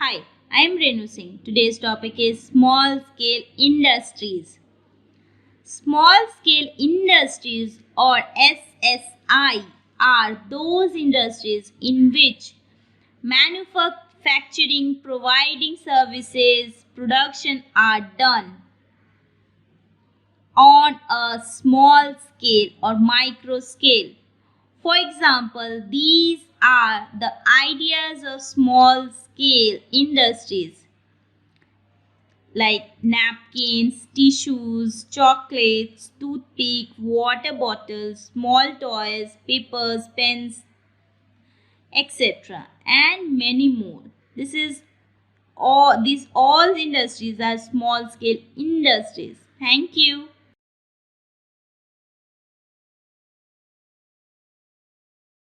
Hi, I am Renu Singh. Today's topic is small scale industries. Small scale industries or SSI are those industries in which manufacturing, providing services, production are done on a small scale or micro scale. For example, these are the ideas of small scale industries like napkins, tissues, chocolates, toothpick, water bottles, small toys, papers, pens, etc. and many more. These all industries are small scale industries. Thank you.